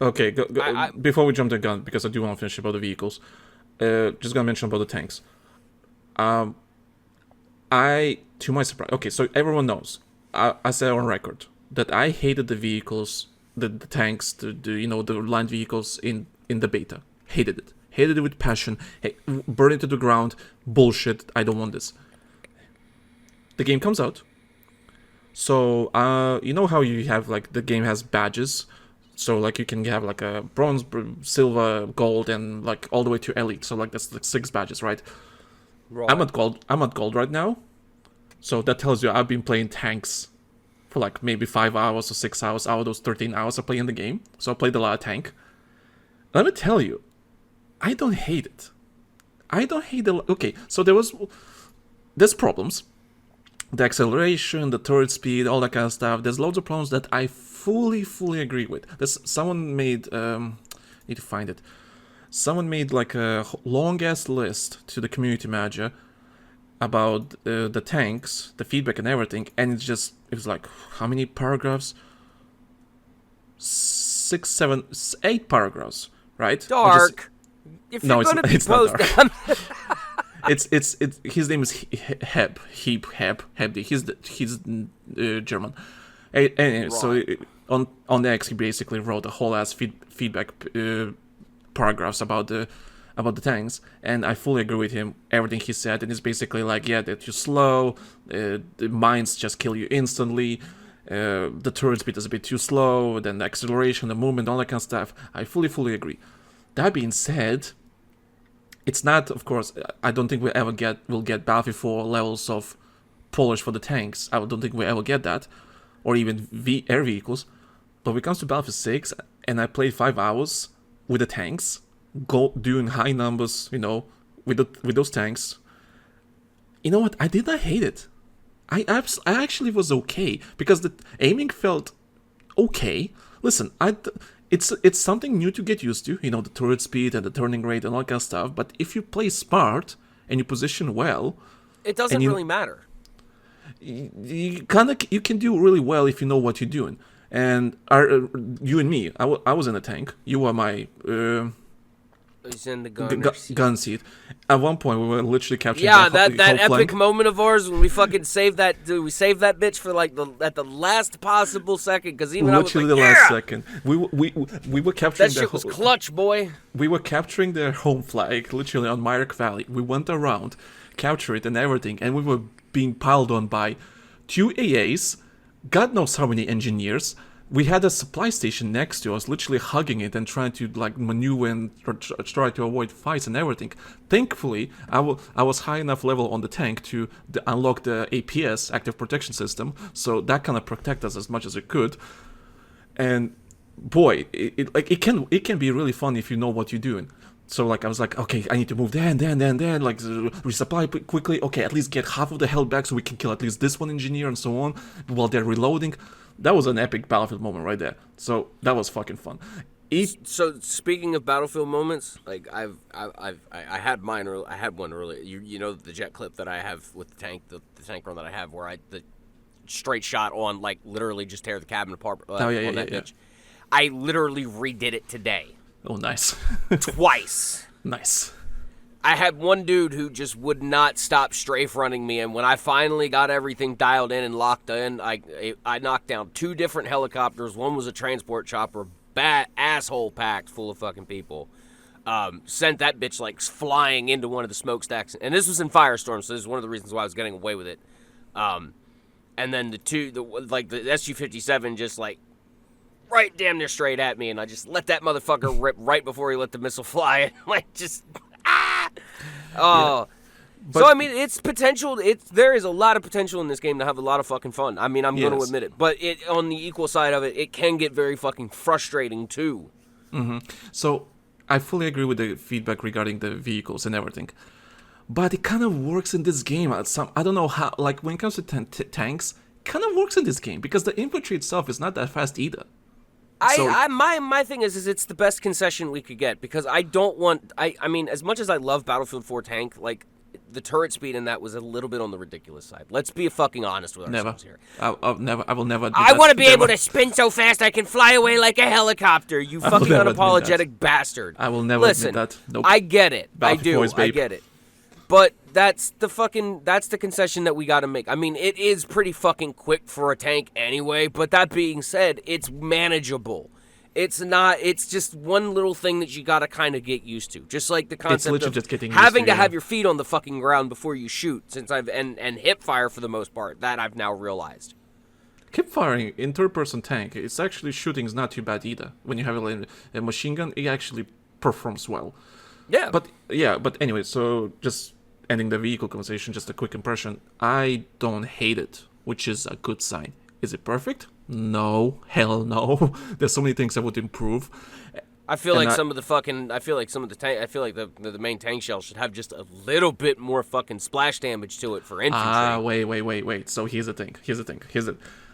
Okay, before we jump the gun, because I do want to finish about the vehicles, just gonna mention about the tanks. To my surprise, okay, so everyone knows, I said on record that I hated the vehicles, the tanks, the land vehicles in the beta. Hated it with passion. Hey, burn it to the ground. Bullshit. I don't want this. The game comes out. So you know how you have like the game has badges. So like you can have like a bronze, silver, gold, and like all the way to elite. So like that's like 6 badges, right? Right. I'm at gold right now. So that tells you I've been playing tanks for like maybe 5 hours or 6 hours out of those 13 hours I play in the game. So I played a lot of tank. Let me tell you, I don't hate it. I don't hate the... Okay, so there's problems. The acceleration, the turret speed, all that kind of stuff. There's loads of problems that I fully agree with. Someone made... need to find it. Someone made like a long-ass list to the community manager about the tanks, the feedback and everything, and it was like, how many paragraphs? 6, 7, 8 paragraphs, right? Dark. If you're gonna be posting, it's his name is Hebdi. He's German. Anyway, right. So on X he basically wrote a whole ass feedback paragraphs about the tanks, and I fully agree with him. Everything he said, and it's basically like, yeah, that you're slow, the mines just kill you instantly, the turret speed is a bit too slow, then the acceleration, the movement, all that kind of stuff. I fully agree. That being said, it's not, of course, I don't think we'll get Battlefield 4 levels of polish for the tanks. I don't think we'll ever get that, or even air vehicles. But when it comes to Battlefield 6, and I played 5 hours with the tanks, doing high numbers, with those tanks. You know what? I did not hate it. I actually was okay, because the aiming felt okay. Listen, it's something new to get used to, the turret speed and the turning rate and all that kind of stuff. But if you play smart and you position well, it doesn't really matter. You can do really well if you know what you're doing. And you and me, I was in a tank. You were my He's in the gun seat. At one point, we were literally capturing. Yeah, that epic moment of ours when we fucking saved that. Dude, we saved that bitch for like at the last possible second, because even literally I was like, last second. We were capturing. That shit was clutch, boy. We were capturing their home flag, literally on Myrick Valley. We went around, capture it and everything, and we were being piled on by 2 AAs, God knows how many engineers. We had a supply station next to us, literally hugging it and trying to like maneuver and try to avoid fights and everything. Thankfully, I was high enough level on the tank to unlock the APS, active protection system, so that kind of protect us as much as it could. And boy, it can be really fun if you know what you're doing. So like I was like, okay, I need to move there, like resupply quickly. Okay, at least get half of the health back so we can kill at least this one engineer and so on while they're reloading. That was an epic Battlefield moment right there. So that was fucking fun. So speaking of Battlefield moments, like I had mine. I had one earlier. You know the jet clip that I have with the tank, the tank run that I have, where the straight shot on like literally just tear the cabin apart on that bitch. I literally redid it today. Oh, nice. Twice. Nice. I had one dude who just would not stop strafe running me, and when I finally got everything dialed in and locked in, I knocked down 2 different helicopters. One was a transport chopper, asshole packed full of fucking people. Sent that bitch like flying into one of the smokestacks, and this was in Firestorm, so this is one of the reasons why I was getting away with it. And then the SU-57 just like right damn near straight at me, and I just let that motherfucker rip right before he let the missile fly, and like just. Oh, yeah. So I mean, it's potential. There is a lot of potential in this game to have a lot of fucking fun. I mean, I'm going to admit it, but on the equal side of it, it can get very fucking frustrating too. Mm-hmm. So I fully agree with the feedback regarding the vehicles and everything, but it kind of works in this game. I don't know how. Like when it comes to tanks, it kind of works in this game because the infantry itself is not that fast either. My thing is it's the best concession we could get, because I don't want. I mean, as much as I love Battlefield 4 tank, like the turret speed in that was a little bit on the ridiculous side. Let's be fucking honest with ourselves here. I will never do I that. want to be able to spin so fast I can fly away like a helicopter, you fucking never admit unapologetic bastard. I will never Listen, admit that. Nope. I get it. I Battlefield do. boys, I babe. get it. But that's the concession that we got to make. I mean, it is pretty fucking quick for a tank anyway, but that being said, it's manageable. It's just one little thing that you got to kind of get used to. Just like the concept of just getting having used to, to have your feet on the fucking ground before you shoot, and hip fire for the most part, that I've now realized. Keep firing in third-person tank. It's actually shooting is not too bad either. When you have a machine gun, it actually performs well. Yeah. But anyway, so just ending the vehicle conversation, just a quick impression. I don't hate it, which is a good sign. Is it perfect? No, hell no. There's so many things I would improve. I feel like some of the main tank shells should have just a little bit more fucking splash damage to it for infantry. Wait. So here's the thing.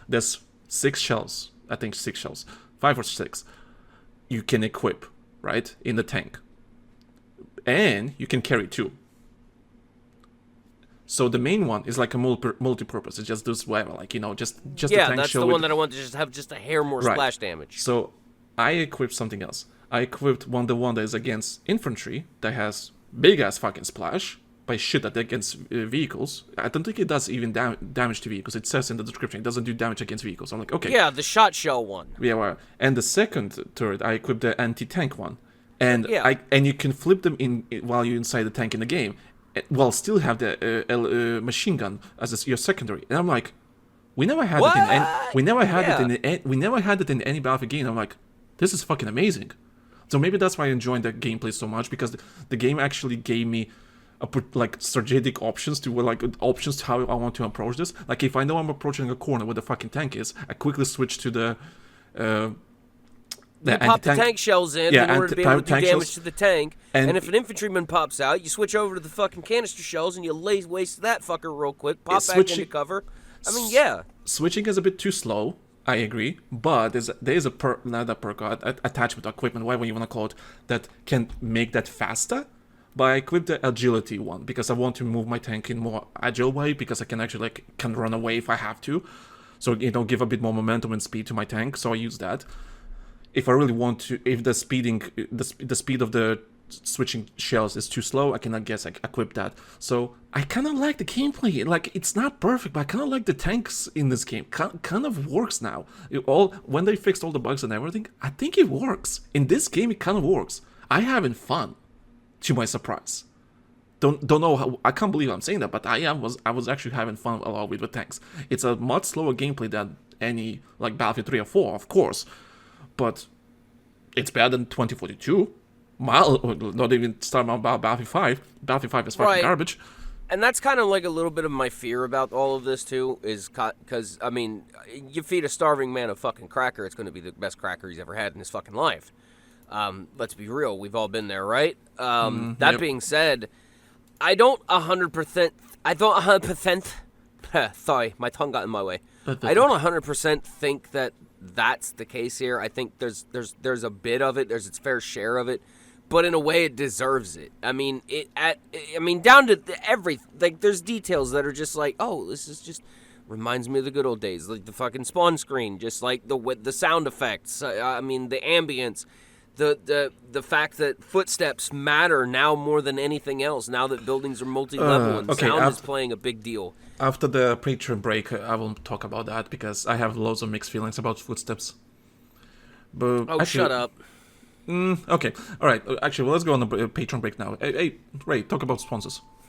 There's 6 shells. I think 6 shells. 5 or 6. You can equip, right, in the tank. And you can carry 2. So the main one is like a multi-purpose. It just does whatever, like, just a tank shell. Yeah, that's the one that I want to just have just a hair more splash damage. So I equipped something else. I equipped the one that is against infantry that has big-ass fucking splash, but shit that against vehicles. I don't think it does even damage to vehicles. It says in the description it doesn't do damage against vehicles. I'm like, okay. Yeah, the shot shell one. Yeah, well, and the second turret, I equipped the anti-tank one. And you can flip them in while you're inside the tank in the game, while still have the machine gun as your secondary. And I'm like, we never had it in any Battlefield game. I'm like, this is fucking amazing. So maybe that's why I enjoyed the gameplay so much, because the game actually gave me strategic options to how I want to approach this. Like, if I know I'm approaching a corner where the fucking tank is, I quickly switch to the you pop the tank shells in order to be able to do damage to the tank. And if an infantryman pops out, you switch over to the fucking canister shells and you waste that fucker real quick, pop back into cover. I mean, yeah. Switching is a bit too slow, I agree, but there is another perk, attachment or equipment, whatever you want to call it, that can make that faster. But I equipped the agility one because I want to move my tank in more agile way, because I can actually can run away if I have to. So, give a bit more momentum and speed to my tank, so I use that. If I really want to, if the speed of the switching shells is too slow, I can, equip that. So I kind of like the gameplay. Like, it's not perfect, but I kind of like the tanks in this game. Kind of works now. When they fixed all the bugs and everything, I think it works. In this game, it kind of works. I having fun, to my surprise. Don't know how. I can't believe I'm saying that, but I was actually having fun a lot with the tanks. It's a much slower gameplay than any Battlefield 3 or 4, of course. But it's better than 2042. Not even starting about Battlefield 5. Battlefield 5 is fucking garbage. And that's kind of a little bit of my fear about all of this, too, is because, I mean, you feed a starving man a fucking cracker, it's going to be the best cracker he's ever had in his fucking life. Let's be real, we've all been there, right? That being said, I don't 100%, sorry, my tongue got in my way. I don't 100% think that that's the case here. I think there's a bit of it, there's its fair share of it, but in a way it deserves it. I mean, down to there's details that are just oh, this is just reminds me of the good old days, like the fucking spawn screen, just like the sound effects. The ambience, the fact that footsteps matter now more than anything else. Now that buildings are multi-level and sound is playing a big deal. After the Patreon break, I will talk about that, because I have loads of mixed feelings about footsteps. But actually, shut up. Okay, all right. Actually, let's go on the Patreon break now. Hey, Ray, talk about sponsors.